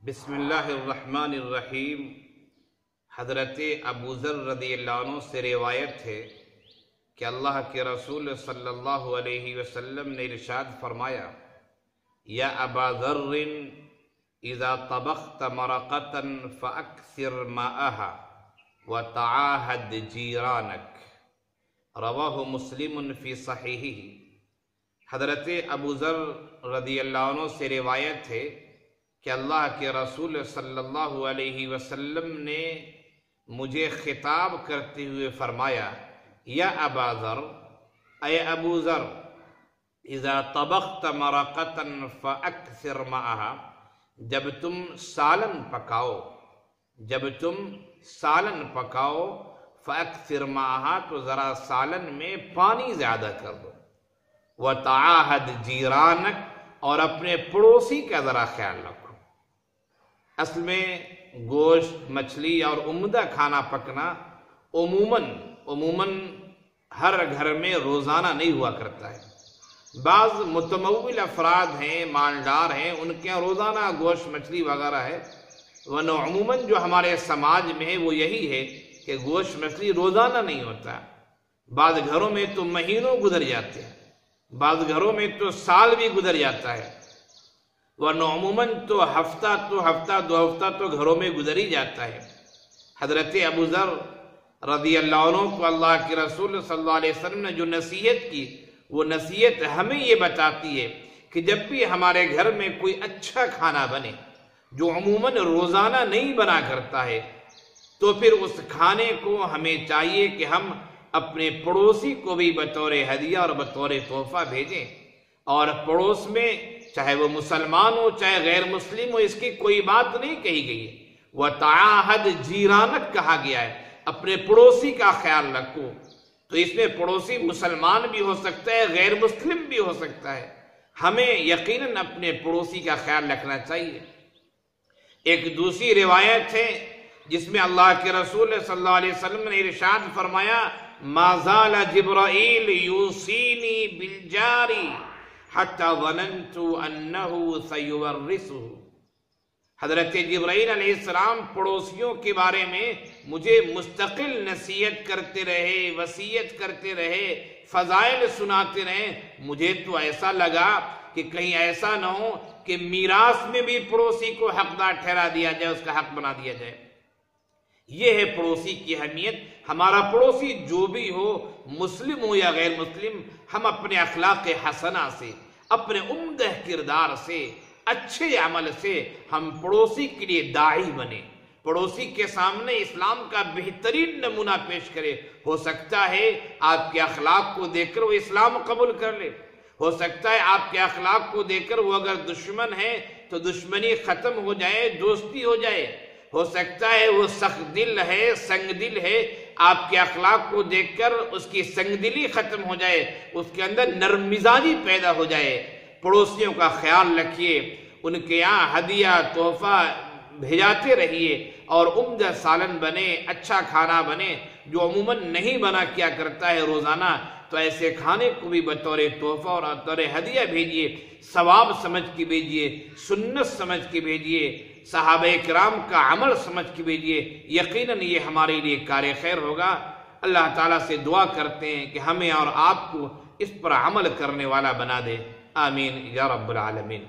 بسم اللہ الرحمن الرحیم۔ حضرت ابو ذر رضی اللہ عنہ سے روایت ہے کہ اللہ کے رسول صلی اللہ علیہ وسلم نے ارشاد فرمایا، یا ابا ذر اذا طبخت مرقتا فاکثر ماءها وتعاہد جیرانک، رواہ مسلم فی صحیحہ۔ حضرت ابو ذر رضی اللہ عنہ سے روایت ہے کہ اللہ کے رسول صلی اللہ علیہ وسلم نے مجھے خطاب کرتے ہوئے فرمایا، یا ابا ذر، اے ابو ذر، اذا طبخت مرقتا فاکثر ماءها، جب تم سالن پکاؤ فاکثر ماءها، تو ذرا سالن میں پانی زیادہ کر دو، وتعاہد جیرانک، اور اپنے پڑوسی کا ذرا خیال رکھو۔ اصل میں گوشت، مچھلی اور عمدہ کھانا پکنا عموماً ہر گھر میں روزانہ نہیں ہوا کرتا ہے۔ بعض متمول افراد ہیں، مالدار ہیں، ان کے یہاں روزانہ گوشت مچھلی وغیرہ ہے، ورنہ عموماً جو ہمارے سماج میں ہے وہ یہی ہے کہ گوشت مچھلی روزانہ نہیں ہوتا۔ بعض گھروں میں تو مہینوں گزر جاتے ہیں، بعض گھروں میں تو سال بھی گزر جاتا ہے، ورنہ عموماً تو ہفتہ دو ہفتہ تو گھروں میں گزر ہی جاتا ہے۔ حضرت ابو ذر رضی اللہ عنہ کو اللہ کے رسول صلی اللہ علیہ وسلم نے جو نصیحت کی، وہ نصیحت ہمیں یہ بتاتی ہے کہ جب بھی ہمارے گھر میں کوئی اچھا کھانا بنے جو عموماً روزانہ نہیں بنا کرتا ہے، تو پھر اس کھانے کو ہمیں چاہیے کہ ہم اپنے پڑوسی کو بھی بطور ہدیہ اور بطور تحفہ بھیجیں، اور پڑوس میں چاہے وہ مسلمان ہو چاہے غیر مسلم ہو، اس کی کوئی بات نہیں کہی گئی ہے۔ وَتَعَاهَدْ جِيرَانَكَ کہا گیا ہے، اپنے پڑوسی کا خیال رکھو۔ تو اس میں پڑوسی مسلمان بھی ہو سکتا ہے، غیر مسلم بھی ہو سکتا ہے، ہمیں یقیناً اپنے پڑوسی کا خیال رکھنا چاہیے۔ ایک دوسری روایت ہے جس میں اللہ کے رسول صلی اللہ علیہ وسلم نے ارشاد فرمایا، مَا زَالَ جِبْرَائِيلُ يُوصِينِي بِالْجَارِ حتی ظننت انہ سیورثہ۔ حضرت جبرائیل علیہ السلام پڑوسیوں کے بارے میں مجھے مستقل نصیحت کرتے رہے، وصیت کرتے رہے، فضائل سناتے رہے۔ مجھے تو ایسا لگا کہ کہیں ایسا نہ ہو کہ میراث میں بھی پڑوسی کو حقدار ٹھہرا دیا جائے، اس کا حق بنا دیا جائے۔ یہ ہے پڑوسی کی اہمیت۔ ہمارا پڑوسی جو بھی ہو، مسلم ہو یا غیر مسلم، ہم اپنے اخلاق حسنہ سے، اپنے عمدہ کردار سے، اچھے عمل سے ہم پڑوسی کے لیے داعی بنے، پڑوسی کے سامنے اسلام کا بہترین نمونہ پیش کرے۔ ہو سکتا ہے آپ کے اخلاق کو دیکھ کر وہ اسلام قبول کر لے، ہو سکتا ہے آپ کے اخلاق کو دیکھ کر وہ اگر دشمن ہے تو دشمنی ختم ہو جائے، دوستی ہو جائے، ہو سکتا ہے وہ سخت دل ہے، سنگ دل ہے، آپ کے اخلاق کو دیکھ کر اس کی سنگ دلی ختم ہو جائے، اس کے اندر نرم مزاجی پیدا ہو جائے۔ پڑوسیوں کا خیال رکھیے، ان کے یہاں ہدیہ تحفہ بھیجاتے رہیے، اور عمدہ سالن بنے، اچھا کھانا بنے جو عموماً نہیں بنا کیا کرتا ہے روزانہ، تو ایسے کھانے کو بھی بطور تحفہ اور بطور ہدیہ بھیجیے، ثواب سمجھ کے بھیجیے، سنت سمجھ کے بھیجیے، صحابہ کرام کا عمل سمجھ کے بھیجیے۔ یقیناً یہ ہمارے لیے کار خیر ہوگا۔ اللہ تعالیٰ سے دعا کرتے ہیں کہ ہمیں اور آپ کو اس پر عمل کرنے والا بنا دے، آمین یا رب العالمین۔